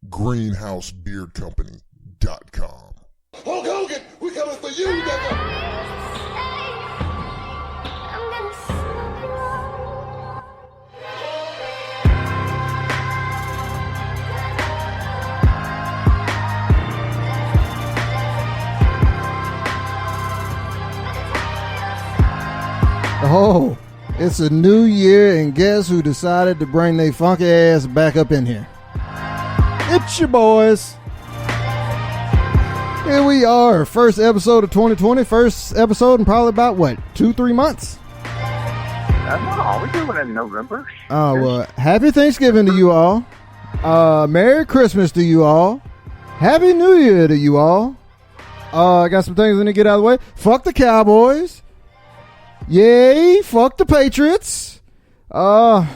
greenhousebeardcompany.com. Hulk Hogan, we coming for you, nigga! Oh, it's a new year, and guess who decided to bring their funky ass back up in here? It's your boys. Here we are, first episode of 2020, first episode in probably about, 2-3 months? No, we're doing it in November. Oh, well, happy Thanksgiving to you all. Merry Christmas to you all. Happy New Year to you all. I got some things I need to get out of the way. Fuck the Cowboys. Yay, fuck the Patriots. That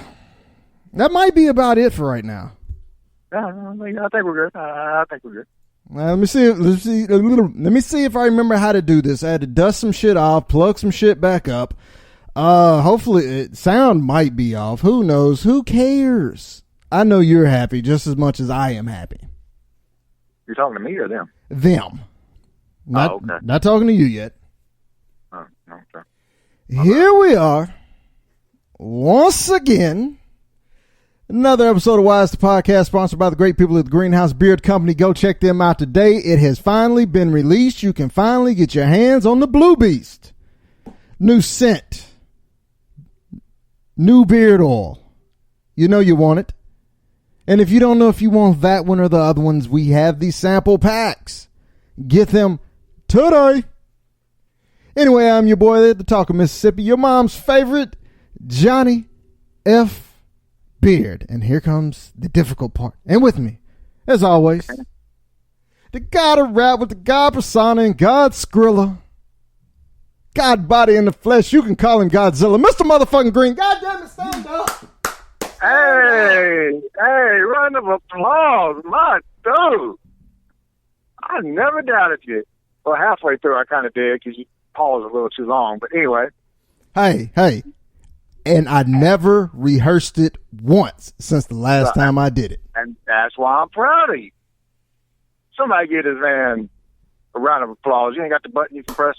might be about it for right now. I think we're good. I think we're good. Let me see if I remember how to do this. I had to dust some shit off, plug some shit back up. Hopefully sound might be off. Who knows? Who cares? I know you're happy just as much as I am happy. You're talking to me or them? Them. Not, okay. Not talking to you yet. Oh, okay. Here we are, once again, another episode of Wise the Podcast, sponsored by the great people at the Greenhouse Beard Company. Go check them out today. It has finally been released. You can finally get your hands on the Blue Beast. New scent. New beard oil. You know you want it. And if you don't know if you want that one or the other ones, we have these sample packs. Get them today. Anyway, I'm your boy at the Talk of Mississippi, your mom's favorite, Johnny F. Beard. And here comes the difficult part. And with me, as always, the God of rap with the God persona and God Skrilla. God body in the flesh. You can call him Godzilla. Mr. Motherfucking Green. God damn it, stand up. Hey, round of applause, my dude. I never doubted you. Well, halfway through I kind of did because you paused a little too long. But anyway. Hey. And I never rehearsed it once since the last time I did it. And that's why I'm proud of you. Somebody get this man a round of applause. You ain't got the button you can press?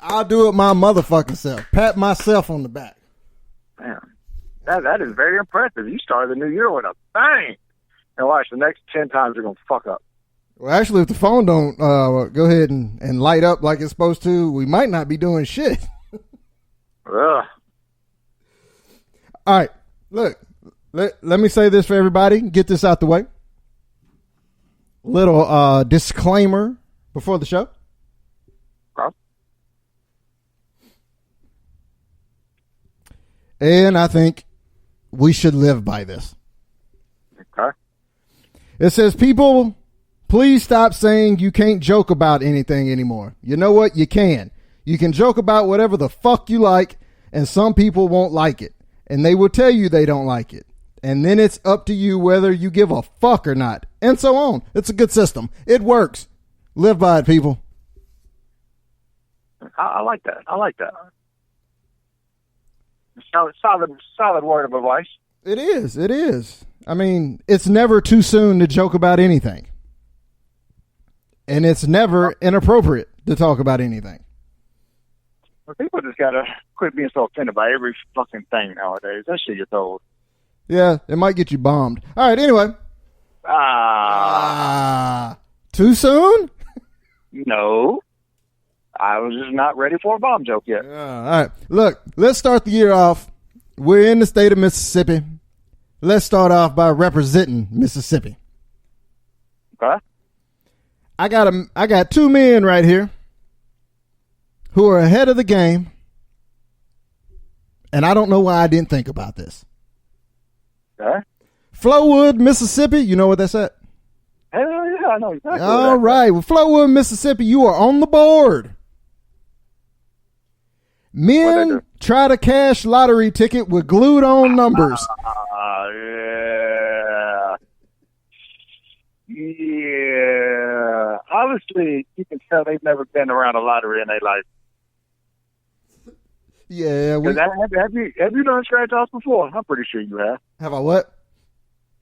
I'll do it my motherfucking self. Pat myself on the back. Man, that is very impressive. You started the new year with a bang. And watch, the next 10 times you're going to fuck up. Well, actually, if the phone don't go ahead and light up like it's supposed to, we might not be doing shit. Ugh. All right. Look, let me say this for everybody. Get this out the way. Little disclaimer before the show. Okay. And I think we should live by this. Okay. It says, people, please stop saying you can't joke about anything anymore. You know what? You can. You can joke about whatever the fuck you like, and some people won't like it. And they will tell you they don't like it. And then it's up to you whether you give a fuck or not. And so on. It's a good system. It works. Live by it, people. I like that. Solid word of advice. It is. I mean, it's never too soon to joke about anything. And it's never inappropriate to talk about anything. Well, people just got to quit being so offended by every fucking thing nowadays. That shit gets old. Yeah, it might get you bombed. All right, anyway. Too soon? No. I was just not ready for a bomb joke yet. All right. Look, let's start the year off. We're in the state of Mississippi. Let's start off by representing Mississippi. Okay. I got two men right here who are ahead of the game, and I don't know why I didn't think about this. Okay. Flowood, Mississippi. You know what that's at? Hell yeah, I know exactly. All right. Well, Flowood, Mississippi, you are on the board. Men try to cash lottery ticket with glued on numbers. Yeah. Obviously, you can tell they've never been around a lottery in their life. Yeah. Have you done scratch offs before? I'm pretty sure you have. Have I what?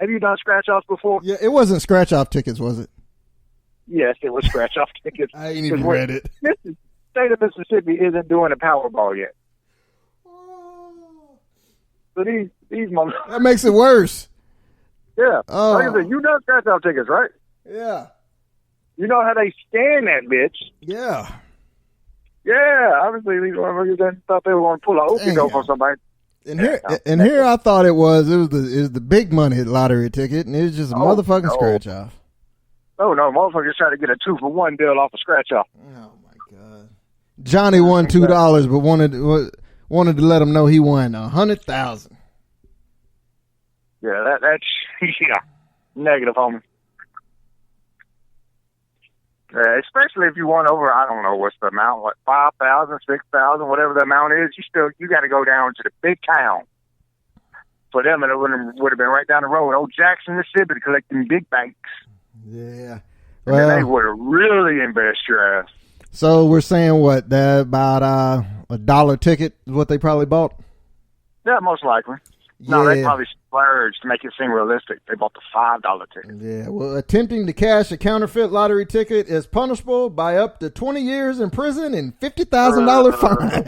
Have you done scratch offs before? Yeah, it wasn't scratch off tickets, was it? Yes, it was scratch off tickets. I ain't even read it. The state of Mississippi isn't doing a Powerball yet. So these moments. That makes it worse. Yeah. Oh. Like I said, you done scratch off tickets, right? Yeah. You know how they scan that bitch. Yeah. Yeah, obviously these motherfuckers done thought they were going to pull a okie doke on somebody. And here I thought it was the big money lottery ticket, and it was just a motherfucking scratch off. Oh no, motherfuckers trying to get a 2-for-1 deal off a scratch off. Oh my god! Johnny won $2, but wanted to let him know he won 100,000. Yeah, that's yeah, negative, homie. Especially if you won over, I don't know what's the amount, what 5,000, 6,000, whatever the amount is. You got to go down to the big town. For them, it would have been right down the road, old Jackson, Mississippi, collecting big banks. Yeah, and then they would have really embarrassed your ass. So we're saying what? About $1 ticket is what they probably bought. Yeah, most likely. Yeah. No, they probably splurged to make it seem realistic. They bought the $5 ticket. Yeah, well, attempting to cash a counterfeit lottery ticket is punishable by up to 20 years in prison and $50,000 fine.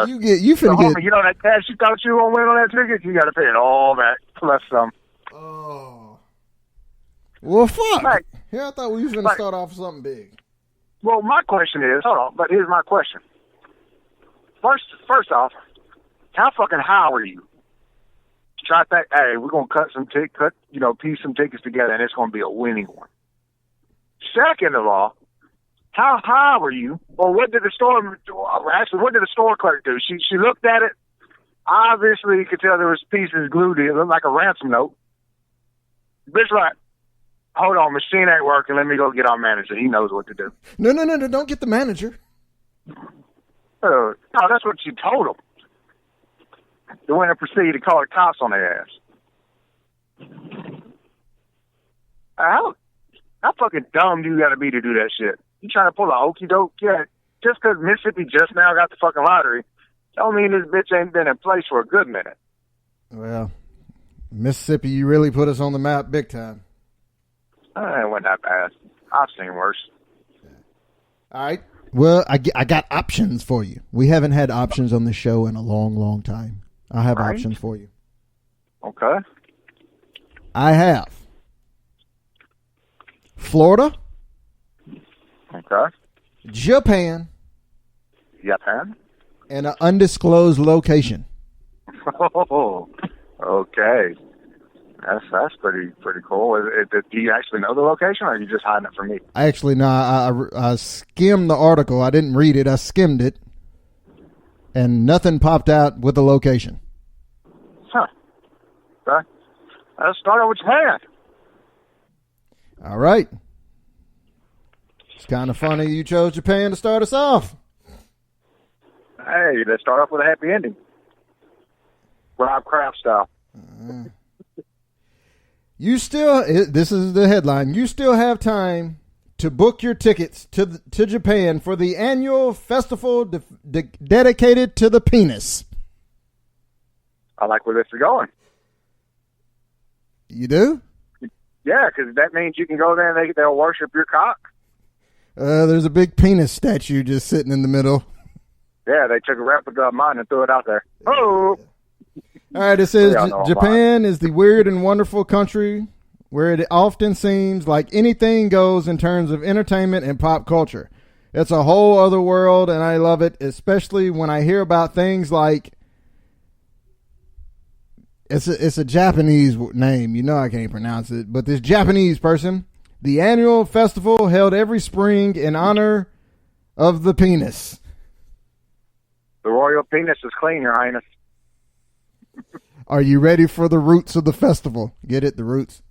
You finna get. You know that cash you thought you were gonna win on that ticket? You got to pay it all back plus some. Oh. Well, fuck. Like, yeah, I thought we was gonna start off with something big. Well, my question is, hold on, but here's my question. First off, how fucking high were you? Try that. Hey, we're gonna piece some tickets together, and it's gonna be a winning one. Second of all, how high were you, or what did the store? Actually, what did the store clerk do? She looked at it. Obviously, you could tell there was pieces glued to it. It looked like a ransom note. Bitch, like, hold on, machine ain't working. Let me go get our manager. He knows what to do. No, don't get the manager. No, that's what you told him. The winner proceeded to call the cops on their ass. How fucking dumb do you got to be to do that shit? You trying to pull a okie doke? Yeah, just because Mississippi just now got the fucking lottery, don't mean this bitch ain't been in place for a good minute. Well, Mississippi, you really put us on the map big time. It wasn't that bad. I've seen worse. All right. Well, I got options for you. We haven't had options on the show in a long, long time. I have options for you. Okay. I have Florida. Okay. Japan. Japan. And an undisclosed location. Oh, okay. That's pretty cool. Do you actually know the location, or are you just hiding it from me? Actually, no. I skimmed the article. I didn't read it. I skimmed it, and nothing popped out with the location. Huh. Okay. Let's start out with Japan. All right. It's kind of funny you chose Japan to start us off. Hey, let's start off with a happy ending. Rob Kraft style. This is the headline. You still have time to book your tickets to Japan for the annual festival dedicated to the penis. I like where this is going. You do? Yeah, because that means you can go there and they'll worship your cock. There's a big penis statue just sitting in the middle. Yeah, they took a replica of mine and threw it out there. Oh! All right, it says Japan is the weird and wonderful country where it often seems like anything goes in terms of entertainment and pop culture. It's a whole other world, and I love it, especially when I hear about things like it's a Japanese name. You know I can't pronounce it, but this Japanese person, the annual festival held every spring in honor of the penis. The royal penis is clean, Your Highness. Are you ready for the roots of the festival? Get it? The roots?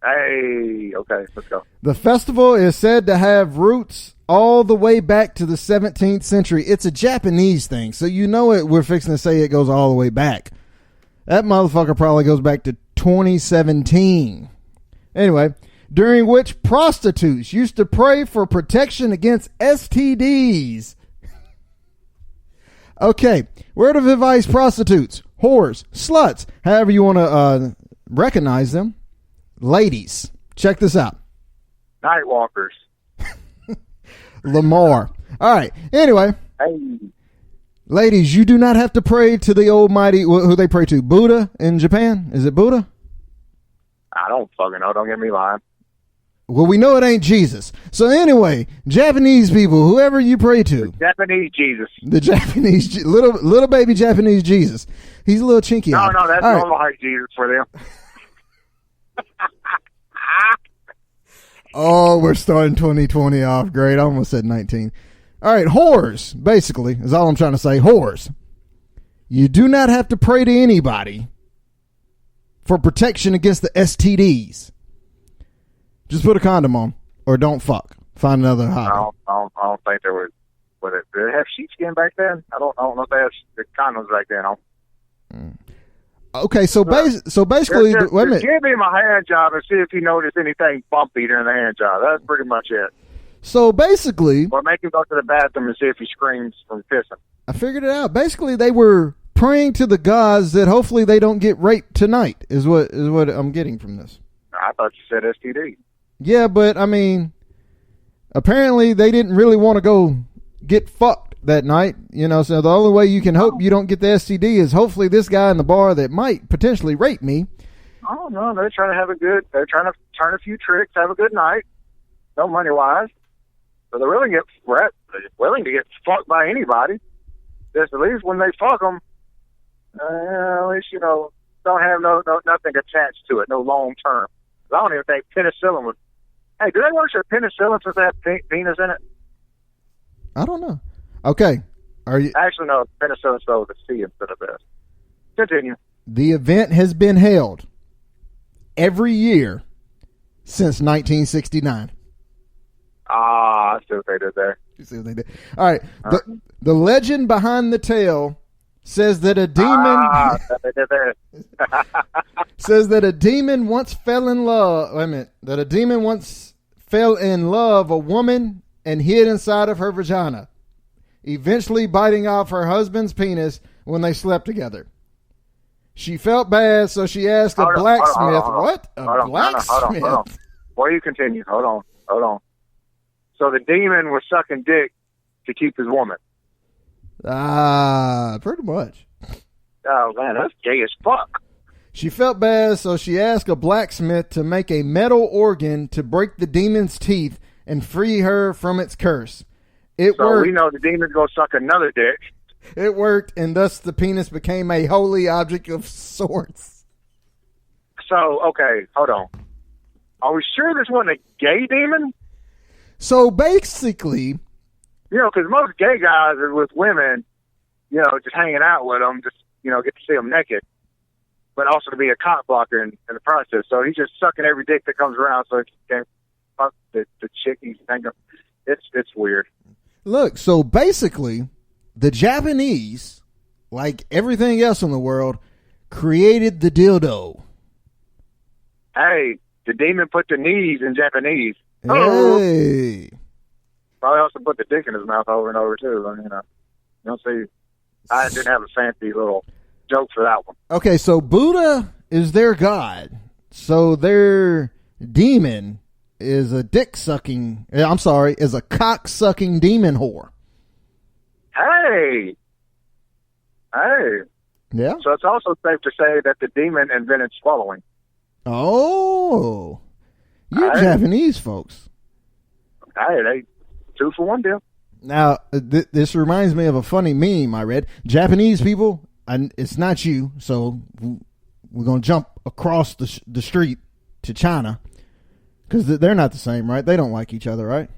Hey, okay, let's go. The festival is said to have roots all the way back to the 17th century. It's a Japanese thing, so you know it. We're fixing to say it goes all the way back. That motherfucker probably goes back to 2017. Anyway, during which prostitutes used to pray for protection against STDs. Okay, word of advice, prostitutes, whores, sluts, however you want to recognize them. Ladies, check this out. Nightwalkers. Lamar. All right. Anyway, Hey. ladies, you do not have to pray to the almighty, who they pray to, Buddha in Japan. Is it Buddha? I don't fucking know. Don't get me lying. Well, we know it ain't Jesus. So anyway, Japanese people, whoever you pray to, Japanese Jesus. the Japanese little baby Japanese Jesus, he's a little chinky. No, that's All right. normal height Jesus for them. Oh, we're starting 2020 off great. I almost said 19. All right, whores, basically, is all I'm trying to say. Whores. You do not have to pray to anybody for protection against the STDs. Just put a condom on or don't fuck. Find another hobby. I don't think there was. Did they have sheepskin back then? I don't know if they had the condoms back then. Okay, so basically, Just wait a minute. give him a hand job and see if you notice anything bumpy during the hand job. That's pretty much it. So basically, Or make him go to the bathroom and see if he screams from pissing. I figured it out. Basically, they were praying to the gods that hopefully they don't get raped tonight. Is what I'm getting from this. I thought you said STD. Yeah, but I mean, apparently they didn't really want to go get fucked that night. You know, so the only way you can hope you don't get the STD is hopefully this guy in the bar that might potentially rape me. I don't know. They're trying to have they're trying to turn a few tricks, have a good night. No money wise. So they're willing to get fucked by anybody. Just at least when they fuck them, at least, don't have nothing attached to it, no long term. I don't even think penicillin would. Hey, do they worship penicillin since they have penis in it? I don't know. Okay. Are you? Actually, no. Penicillin spells with a C instead of S. Continue. The event has been held every year since 1969. I see what they did there. You see what they did? All right. The legend behind the tale says that a demon They did there. says that a demon once fell in love. Wait a minute. That a demon once fell in love a woman and hid inside of her vagina, eventually biting off her husband's penis when they slept together. She felt bad, so she asked a blacksmith. What? A blacksmith? Hold on. Before you continue, hold on. So the demon was sucking dick to keep his woman. Pretty much. Oh, man, that's gay as fuck. She felt bad, so she asked a blacksmith to make a metal organ to break the demon's teeth and free her from its curse. It So worked. we know the demon's going to suck another dick. It worked, and thus the penis became a holy object of sorts. So, okay, hold on. Are we sure this wasn't a gay demon? So basically, Because most gay guys are with women, just hanging out with them, just, get to see them naked. But also to be a cock blocker in the process. So he's just sucking every dick that comes around so he can fuck the chick he's hanging. It's weird. look, so basically, the Japanese, like everything else in the world, created the dildo. Hey, the demon put the knees in Japanese. Hey. Probably also put the dick in his mouth over and over, too. You don't see. I didn't have a fancy little joke for that one. Okay, so Buddha is their god. So their demon is a is a cock-sucking demon whore. Hey. Yeah. So it's also safe to say that the demon invented swallowing. Oh. You Hey. Japanese folks. Hey, they 2-for-1 deal. Now, this reminds me of a funny meme I read. Japanese people, and it's not you, so we're going to jump across the street to China because they're not the same, right? They don't like each other, right?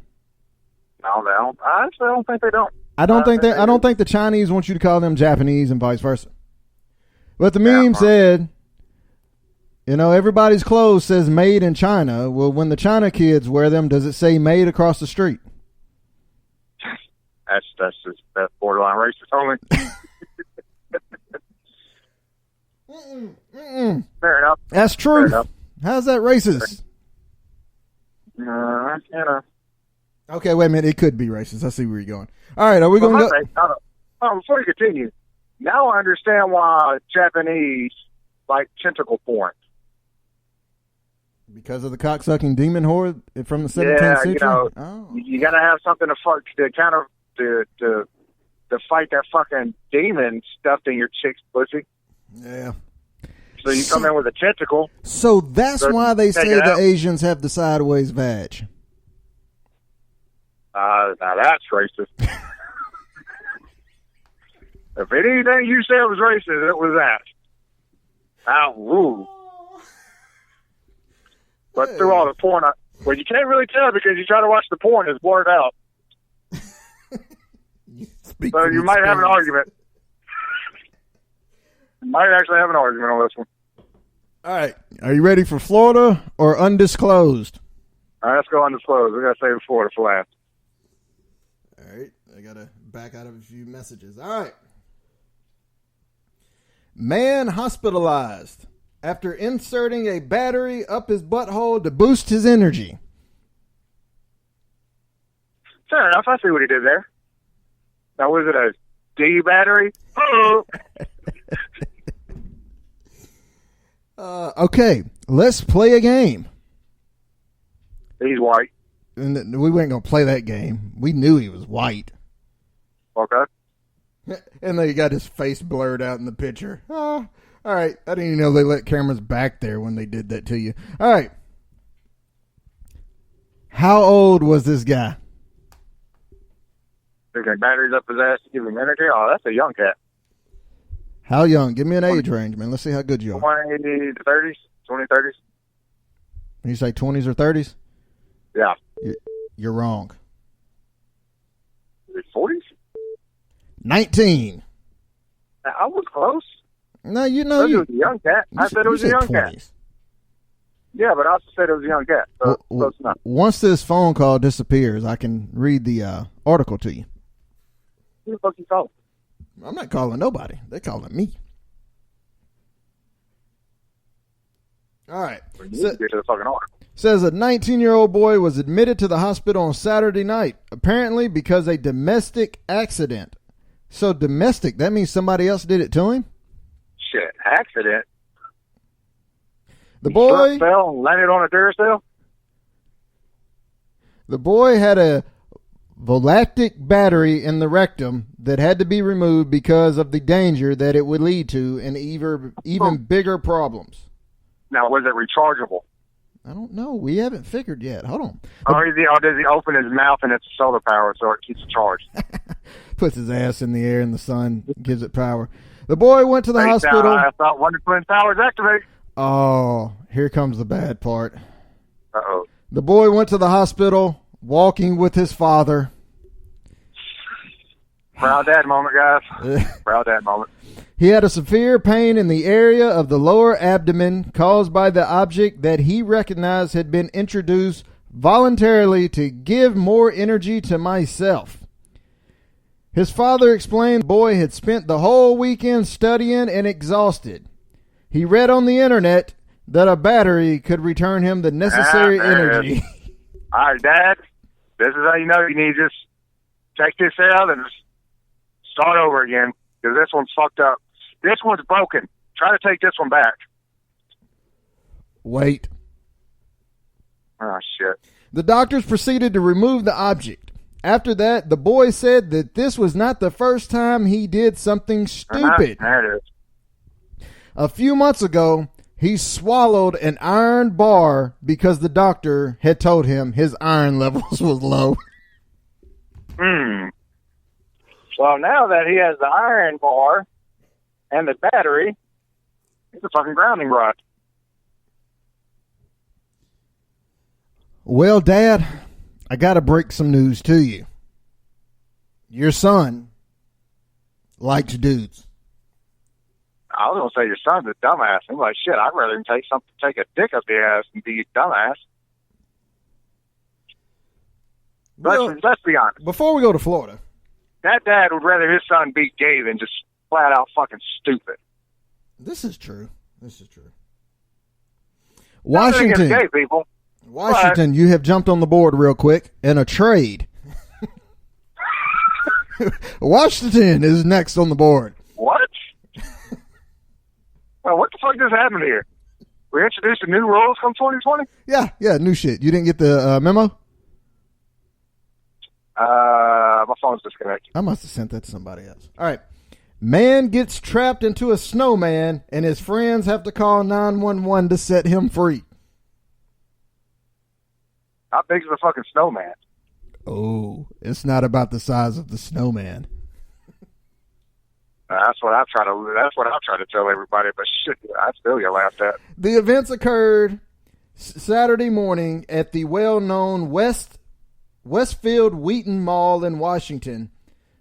No, they don't. I actually don't think they don't. I don't think the Chinese want you to call them Japanese and vice versa. But the meme said, everybody's clothes says made in China. Well, when the China kids wear them, does it say made across the street? That's borderline racist only. Fair enough. That's true. Fair enough. How's that racist? Okay, wait a minute. It could be racist. I see where you're going. All right, are we going to go? Before you continue, now I understand why Japanese like tentacle porn. Because of the cocksucking demon horde from the 17th Yeah, century? you know, Oh. you got to have something to fuck to counter to fight that fucking demon stuffed in your chick's pussy. Yeah. So you come in with a tentacle. So that's So why they take say it the out. Asians have the sideways vag. Now that's racist. If anything you said was racist, it was that. Woo. But through all the porn, well, you can't really tell because you try to watch the porn, it's blurred out. Speak So from you might have an experience. argument. You might actually have an argument on this one. All right. Are you ready for Florida or undisclosed? All right, let's go undisclosed. We got to save Florida for last. All right. I got to back out of a few messages. All right. Man hospitalized after inserting a battery up his butthole to boost his energy. Fair enough. I see what he did there. Now, was it a D battery? Oh. Okay. Let's play a game. He's white. And we weren't going to play that game. We knew he was white. Okay. And they got his face blurred out in the picture. Oh, all right. I didn't even know they let cameras back there when they did that to you. All right. How old was this guy? Taking batteries up his ass to give him energy? Oh, that's a young cat. How young? Give me an age range, man. Let's see how good you are. 20 to 30s? 20, 30s? You say 20s or 30s? Yeah. You're wrong. Is it 40s? 19. I was close. No, you I know said it you. was a young cat. I said it was a young cat. Yeah, but I also said it was a young cat. So close enough. Once this phone call disappears, I can read the article to you. Who the fuck you calling? I'm not calling nobody. They're calling me. All right. You need to get to the fucking article. Says a 19-year-old boy was admitted to the hospital on Saturday night, apparently because a domestic accident. So domestic, that means somebody else did it to him? Shit, accident. The He boy, slipped, fell, and landed on a Duracell? the boy had a volactic battery in the rectum that had to be removed because of the danger that it would lead to and even bigger problems. Now, was it rechargeable? I don't know. We haven't figured yet. Hold on. Or does he open his mouth and it's solar power so it keeps charged? Puts his ass in the air and the sun gives it power. The boy went to the hospital. I thought Wonder Twin powers activate. Oh, here comes the bad part. Uh-oh. The boy went to the hospital walking with his father. Proud dad moment, guys. Proud dad moment. He had a severe pain in the area of the lower abdomen caused by the object that he recognized had been introduced voluntarily to give more energy to myself. His father explained the boy had spent the whole weekend studying and exhausted. He read on the internet that a battery could return him the necessary energy. All right, Dad, this is how you know you need to just take this out and just start over again because this one's fucked up. This one's broken. Try to take this one back. Wait. Oh, shit. The doctors proceeded to remove the object. After that, the boy said that this was not the first time he did something stupid. There it is. A few months ago, he swallowed an iron bar because the doctor had told him his iron levels was low. Well, now that he has the iron bar and the battery, it's a fucking grounding rod. Well, Dad, I got to break some news to you. Your son likes dudes. I was gonna say your son's a dumbass. I'm like, shit, I'd rather him take a dick up the ass than be a dumbass. Let's be honest. Before we go to Florida, That dad would rather his son be gay than just flat out fucking stupid. this is true. This is true. Nothing against Washington, gay people. Washington, you have jumped on the board real quick in a trade. Washington is next on the board. What? Well, what the fuck just happened here? We introduced the new rules from 2020? Yeah, new shit. You didn't get the memo? My phone's disconnected. I must have sent that to somebody else. All right. Man gets trapped into a snowman, and his friends have to call 911 to set him free. How big's the fucking snowman? Oh, it's not about the size of the snowman. That's what I try to tell everybody, but shit, I still get laughed at. The events occurred Saturday morning at the well-known Westfield Wheaton Mall in Washington,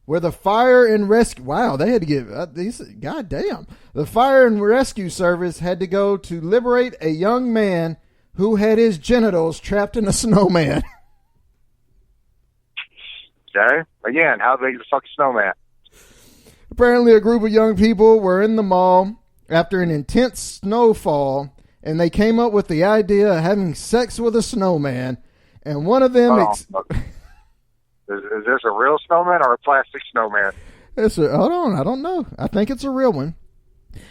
where the fire and rescue... Wow, they had to get... these. God damn. The fire and rescue service had to go to liberate a young man who had his genitals trapped in a snowman. Okay? Again, how big is the fucking snowman? Apparently, a group of young people were in the mall after an intense snowfall, and they came up with the idea of having sex with a snowman, and one of them... Is this a real snowman or a plastic snowman? Hold on, I don't know. I think it's a real one.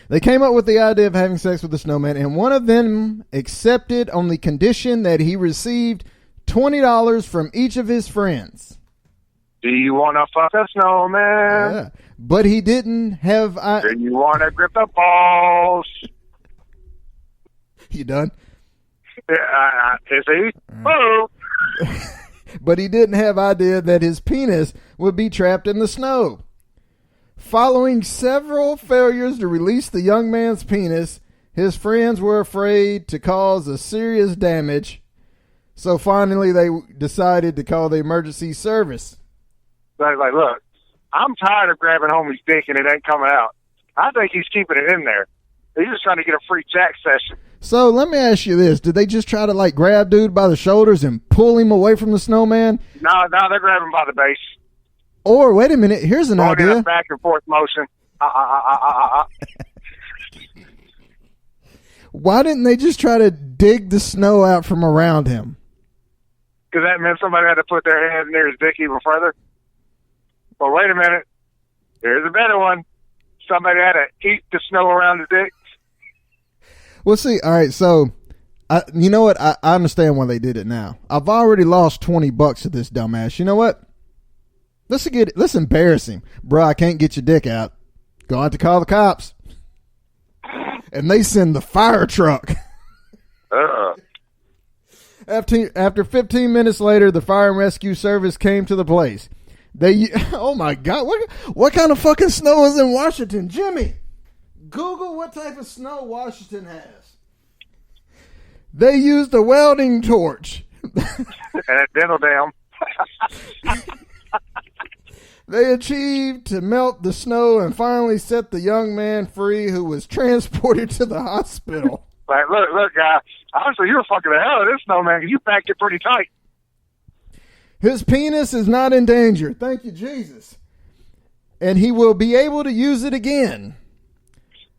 They came up with the idea of having sex with the snowman, and one of them accepted on the condition that he received $20 from each of his friends. Do you want to fuck a snowman? Yeah. But he didn't have... Do you want to grip the balls? You done? Is he? Oh. But he didn't have idea that his penis would be trapped in the snow. Following several failures to release the young man's penis, his friends were afraid to cause a serious damage. So finally they decided to call the emergency service. Like, look, I'm tired of grabbing homie's dick and it ain't coming out. I think he's keeping it in there. He's just trying to get a free jack session. So let me ask you this. Did they just try to like grab dude by the shoulders and pull him away from the snowman? No, they're grabbing by the base. Or, wait a minute, here's an idea. In a back and forth motion. Why didn't they just try to dig the snow out from around him? Because that meant somebody had to put their hands near his dick even further. Well, wait a minute. Here's a better one. Somebody had to eat the snow around his dick. Well, see, all right, so, you know what? I understand why they did it now. I've already lost $20 to this dumbass. You know what? Let's embarrass him. Bro, I can't get your dick out. Go out to call the cops. And they send the fire truck. After 15 minutes later, the fire and rescue service came to the place. Oh my God, what kind of fucking snow is in Washington? Jimmy, Google what type of snow Washington has. They used a welding torch. And a dental dam. They achieved to melt the snow and finally set the young man free, who was transported to the hospital. Like, look, guy, honestly, you were fucking the hell out of this snowman because you packed it pretty tight. His penis is not in danger. Thank you, Jesus. And he will be able to use it again.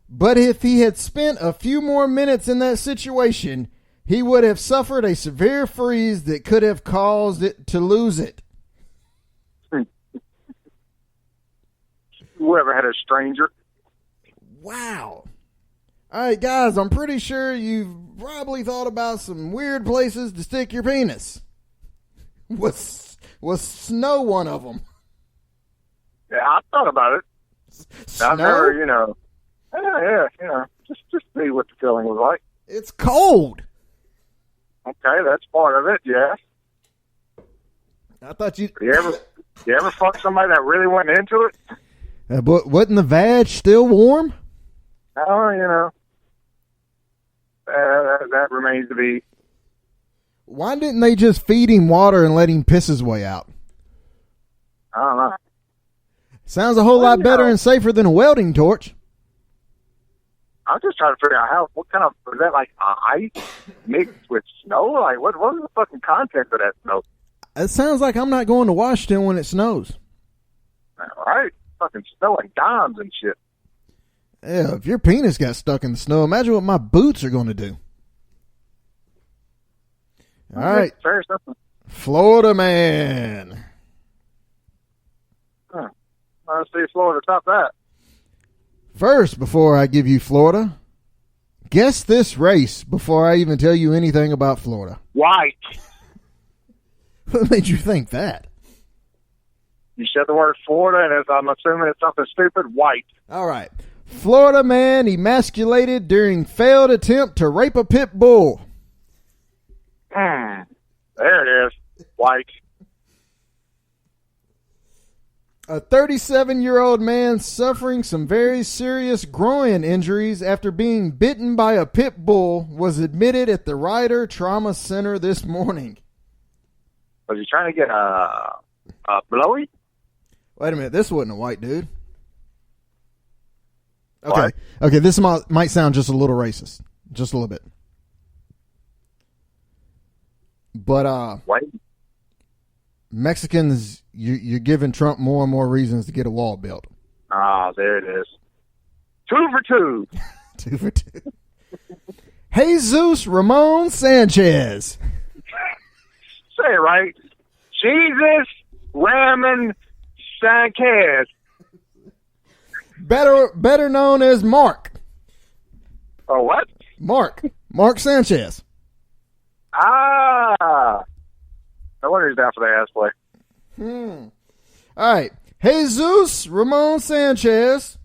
But if he had spent a few more minutes in that situation, he would have suffered a severe freeze that could have caused it to lose it. Whoever had a stranger. Wow. All right, guys, I'm pretty sure you've probably thought about some weird places to stick your penis. Was snow one of them? Yeah, I thought about it. Snow? I've never, yeah, just see what the feeling was like. It's cold. Okay, that's part of it, yeah. I thought you ever fuck somebody that really went into it? But wasn't the vag still warm? Oh, that remains to be. Why didn't they just feed him water and let him piss his way out? I don't know. Sounds a whole lot better and safer than a welding torch. I'm just trying to figure out what kind of, is that like ice mixed with snow? Like, what was the fucking content of that snow? It sounds like I'm not going to Washington when it snows. All right. Fucking snowing dimes and shit. Yeah, if your penis got stuck in the snow, imagine what my boots are going to do. All right. Fair stuff. Florida man. Huh. I see Florida top that. First, before I give you Florida, Guess this race before I even tell you anything about Florida. White. What made you think that? You said the word Florida, and I'm assuming it's something stupid. White. All right. Florida man emasculated during failed attempt to rape a pit bull. There it is. White. A 37-year-old man suffering some very serious groin injuries after being bitten by a pit bull was admitted at the Ryder Trauma Center this morning. Was he trying to get a blowy? Wait a minute. This wasn't a white dude. Okay. What? Okay, this might sound just a little racist. Just a little bit. But White? Mexicans, you're giving Trump more and more reasons to get a wall built. Ah, there it is. 2 for 2. 2 for 2. Jesus Ramon Sanchez. Say it right. Jesus Ramon Sanchez. Better known as Mark. Oh, what? Mark Sanchez. Ah. No wonder he's down for the ass play. All right. Jesus Ramon Sanchez.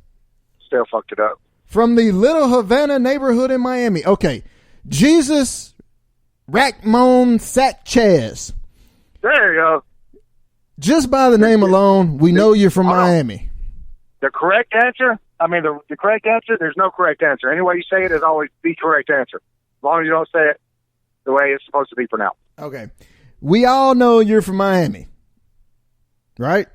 Still fucked it up. From the Little Havana neighborhood in Miami. Okay. Jesus Ramon Sanchez. There you go. Just by the name alone, we know you're from Hold on. Miami. The correct answer, the correct answer, there's no correct answer. Any way you say it is always the correct answer. As long as you don't say it the way it's supposed to be pronounced. Okay. We all know you're from Miami. Right?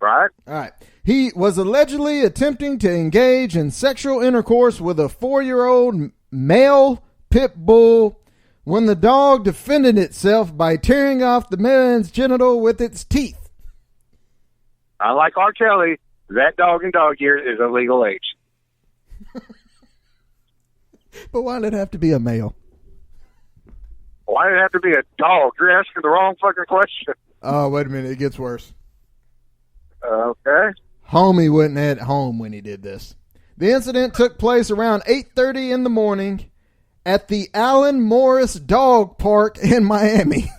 Right? All right. He was allegedly attempting to engage in sexual intercourse with a 4-year-old male pit bull when the dog defended itself by tearing off the man's genital with its teeth. Unlike R. Kelly, that dog in dog years is a legal age. But why did it have to be a male? Why did it have to be a dog? You're asking the wrong fucking question. Oh, wait a minute. It gets worse. Okay. Homie wasn't at home when he did this. The incident took place around 8:30 in the morning at the Allen Morris Dog Park in Miami.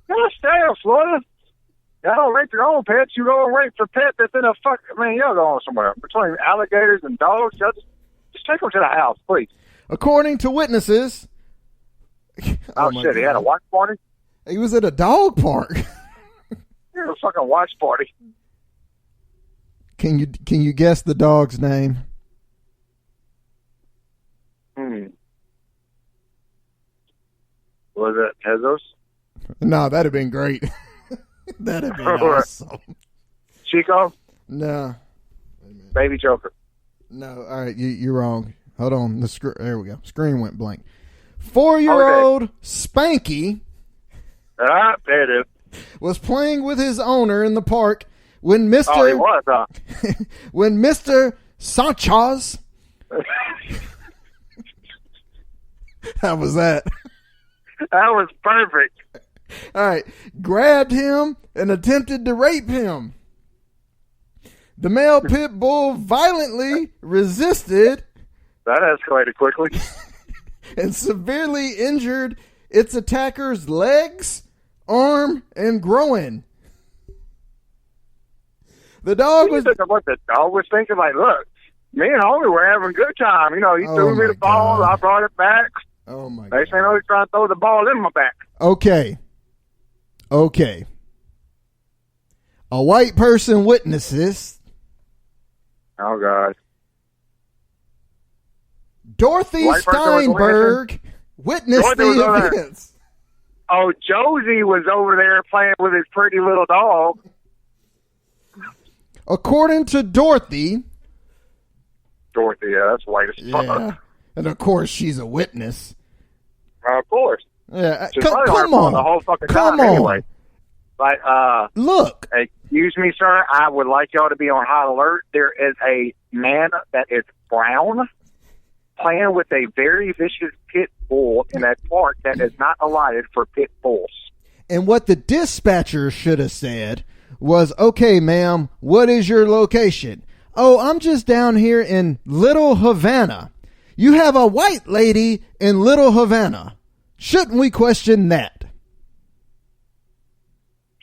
Gosh damn, Florida. Y'all don't rape your own pets. You go and rape the pet that's in a fuck. Man, y'all going somewhere. Between alligators and dogs, y'all just take them to the house, please. According to witnesses... Oh, my shit, he had a God. watch party? He was at a dog park. He had a fucking watch party. Can you guess the dog's name? Was it Jesus? No, that'd have been great. That'd have been awesome. Chico? No. Baby Joker. No, all right, you're wrong. Hold on. There we go. Screen went blank. 4-year-old Spanky Ah, there it is. was playing with his owner in the park when Mr. Oh, he was, huh? when Mr. Sanchez. How was that? That was perfect. All right, grabbed him and attempted to rape him. The male pit bull violently resisted That escalated quickly. and severely injured its attacker's legs, arm, and groin. The dog was... What the dog was thinking, like, look, me and homie were having a good time. You know, he Oh, threw me my the ball, God. I brought it back. Oh, my Next God. thing I know, he's trying to throw the ball in my back. Okay. A white person witnesses Oh, God. Dorothy White person was Steinberg witnessed Dorothy was the over there. events. Oh, Josie was over there playing with his pretty little dog. According to Dorothy, Yeah, that's white as fuck. yeah, and of course she's a witness. Of course. Yeah, She's come probably hard on, the whole fucking come time on. anyway. Like, Look, excuse me, sir, I would like y'all to be on high alert. There is a man that is brown playing with a very vicious pit bull in that park that is not allotted for pit bulls. and what the dispatcher should have said was, "Okay, ma'am, what is your location?" "Oh, I'm just down here in Little Havana." You have a white lady in Little Havana. Shouldn't we question that?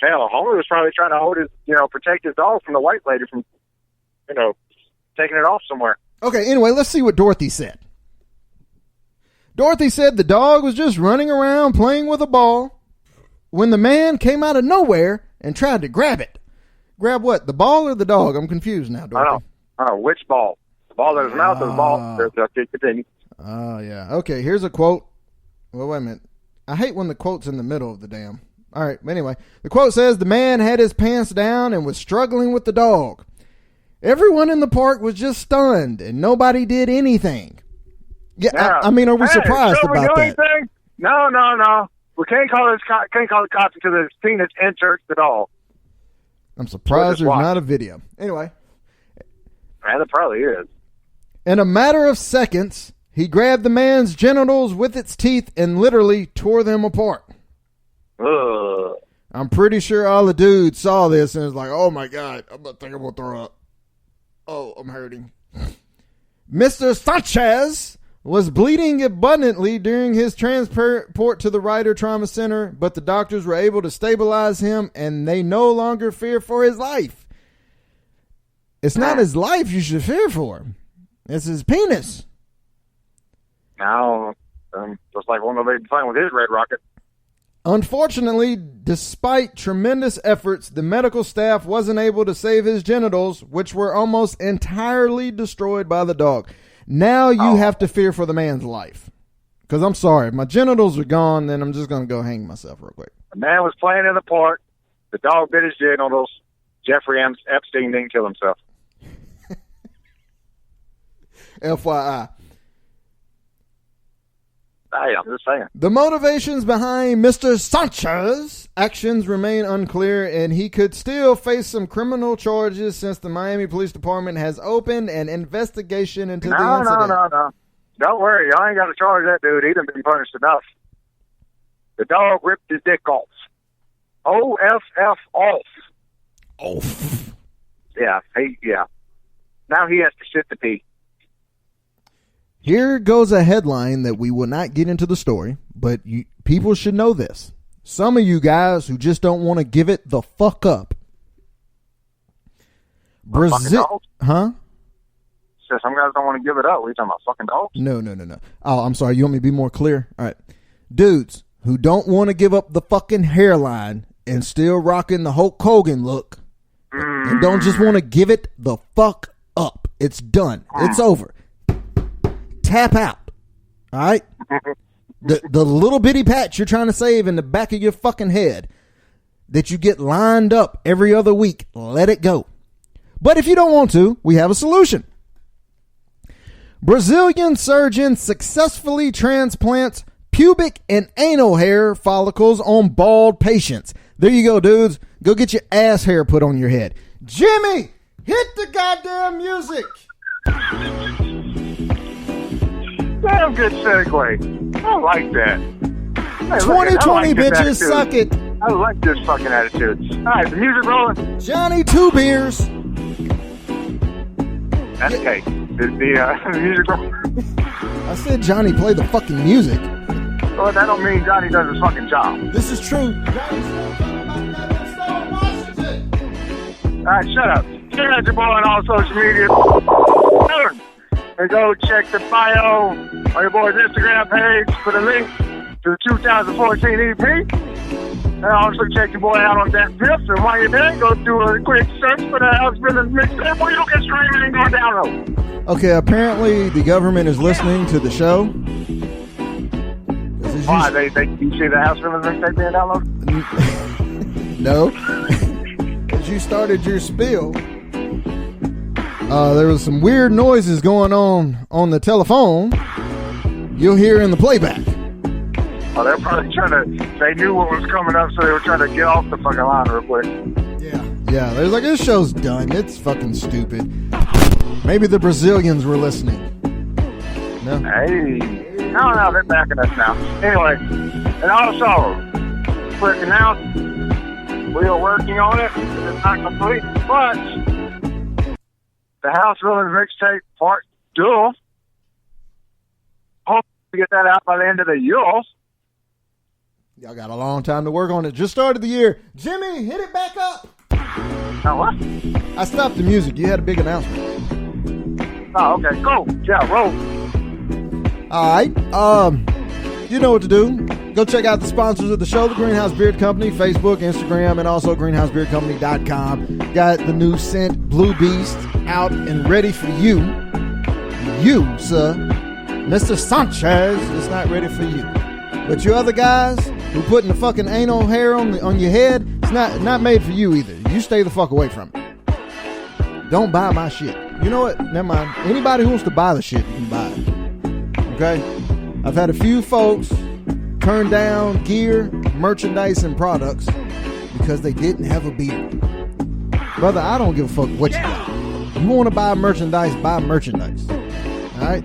Hell, Homer was probably trying to hold his, protect his dog from the white lady from, taking it off somewhere. Okay, anyway, let's see what Dorothy said. Dorothy said the dog was just running around playing with a ball when the man came out of nowhere and tried to grab it. Grab what? The ball or the dog? I'm confused now, Dorothy. I don't know. Which ball? The ball in his mouth or the ball? Continue. Oh, yeah. Okay, here's a quote. Well, wait a minute. I hate when the quote's in the middle of the damn. All right, anyway. The quote says, the man had his pants down and was struggling with the dog. Everyone in the park was just stunned, and nobody did anything. Yeah, I mean, are we surprised about that? Anything? No. We can't call the cops until his penis enters the dog. I'm surprised there's not a video. Anyway. Man, there probably is. In a matter of seconds, he grabbed the man's genitals with its teeth and literally tore them apart. Ugh. I'm pretty sure all the dudes saw this and was like, oh my God, I think I'm going to throw up. Oh, I'm hurting. Mr. Sanchez was bleeding abundantly during his transport to the Ryder Trauma Center, but the doctors were able to stabilize him and they no longer fear for his life. It's not his life you should fear for. It's his penis. Now, just like one of they find with his red rocket. Unfortunately, despite tremendous efforts, the medical staff wasn't able to save his genitals, which were almost entirely destroyed by the dog. Now you have to fear for the man's life. Because I'm sorry, if my genitals are gone, then I'm just going to go hang myself real quick. The man was playing in the park. The dog bit his genitals. Jeffrey Epstein didn't kill himself. FYI. Hey, I'm just saying. The motivations behind Mr. Sanchez's actions remain unclear, and he could still face some criminal charges since the Miami Police Department has opened an investigation into the incident. No. Don't worry. Y'all ain't got to charge that dude. He done been punished enough. The dog ripped his dick off. OFF off. Off. Yeah. Now he has to sit the pee. Here goes a headline that we will not get into the story, but people should know this. Some of you guys who just don't want to give it the fuck up. Brazil, huh? So some guys don't want to give it up. What are you talking about, fucking dogs? No. Oh, I'm sorry. You want me to be more clear? All right. Dudes who don't want to give up the fucking hairline and still rocking the Hulk Hogan look and don't just want to give it the fuck up. It's done. It's over. Tap out. All right? The little bitty patch you're trying to save in the back of your fucking head that you get lined up every other week, let it go. But if you don't want to, we have a solution. Brazilian surgeon successfully transplants pubic and anal hair follicles on bald patients. There you go, dudes. Go get your ass hair put on your head. Jimmy, hit the goddamn music. Damn good segue. I like that. Hey, 2020 bitches, suck it. I like this fucking attitude. All right, the music rolling. Johnny, 2 beers. That's okay. The music rolling. I said, Johnny, play the fucking music. Well, that don't mean Johnny does his fucking job. This is true. All right, shut up. Check out your boy on all social media. And go check the bio on your boy's Instagram page for the link to the 2014 EP. And also check your boy out on that Piff. And while you're there, go do a quick search for the House Villains mixtape where you can stream it and go download. Okay, apparently the government is listening to the show. Why? You see the House Villains mixtape being downloaded? No. As you started your spiel, there was some weird noises going on the telephone. You'll hear in the playback. Oh, they're probably they knew what was coming up, so they were trying to get off the fucking line real quick. Yeah, they're like, this show's done. It's fucking stupid. Maybe the Brazilians were listening. No? Hey. No, they're backing us now. Anyway, and also, quick announcement, we are working on it. It's not complete, but the House Villains mixtape part 2 to get that out by the end of the year. Y'all got a long time to work on it. Just started the year. Jimmy, hit it back up. Oh, what? I stopped the music. You had a big announcement. Oh, okay, cool. Yeah, roll. All right. You know what to do. Go check out the sponsors of the show, the Greenhouse Beard Company, Facebook, Instagram, and also greenhousebeardcompany.com. Got the new scent Blue Beast out and ready for you. You, sir. Mr. Sanchez is not ready for you. But you other guys who putting the fucking anal hair on your head, it's not made for you either. You stay the fuck away from it. Don't buy my shit. You know what? Never mind. Anybody who wants to buy the shit, you can buy it. Okay? I've had a few folks turn down gear, merchandise, and products because they didn't have a beard. Brother, I don't give a fuck what you got. You want to buy merchandise, buy merchandise. All right?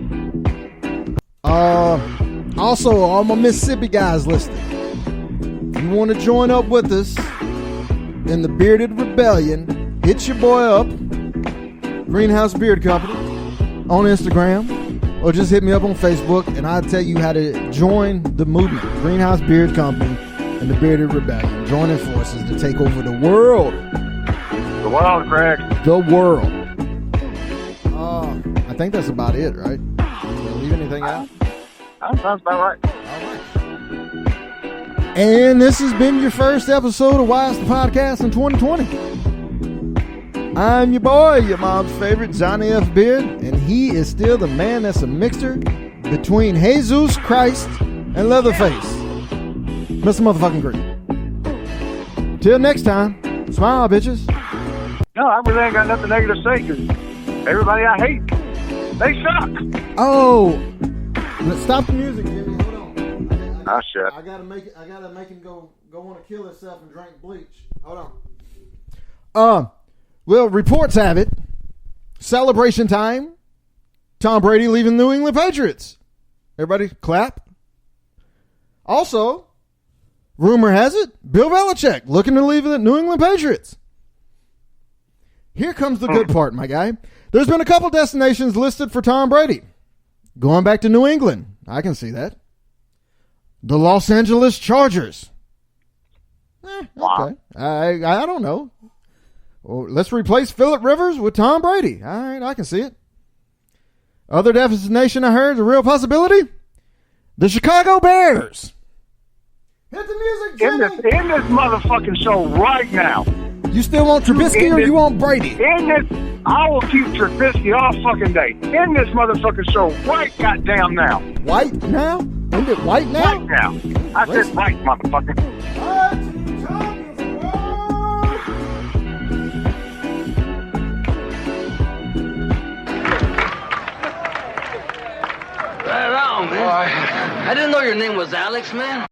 Also, all my Mississippi guys listening, if you want to join up with us in the Bearded Rebellion, hit your boy up, Greenhouse Beard Company, on Instagram, or just hit me up on Facebook, and I'll tell you how to join the movement, Greenhouse Beard Company and the Bearded Rebellion, joining forces to take over the world. The world, Craig. The world. I think that's about it, right? Did I leave anything out? That sounds about right. All right. And this has been your first episode of Why It's the Podcast in 2020. I'm your boy, your mom's favorite, Johnny F. Beard, and he is still the man that's a mixture between Jesus Christ and Leatherface. Mr. Motherfucking Green. Till next time, smile, bitches. No, I really ain't got nothing negative to say because everybody I hate, they suck. Oh, stop the music, Jimmy. Hold on. Shit. I gotta make him go want to kill himself and drink bleach. Hold on. Well, reports have it. Celebration time. Tom Brady leaving New England Patriots. Everybody clap. Also, rumor has it, Bill Belichick looking to leave the New England Patriots. Here comes the good part, my guy. There's been a couple destinations listed for Tom Brady. Going back to New England. I can see that. The Los Angeles Chargers. Okay. I don't know. Well, let's replace Phillip Rivers with Tom Brady. All right, I can see it. Other destination I heard is a real possibility. The Chicago Bears. Hit the music, Jimmy. In this motherfucking show right now. You still want Trubisky or you want Brady? I will keep Trubisky all fucking day. In this motherfucking show right goddamn now. White now? End it white now? Right now. I said right, motherfucker. Right on, man. I didn't know your name was Alex, man.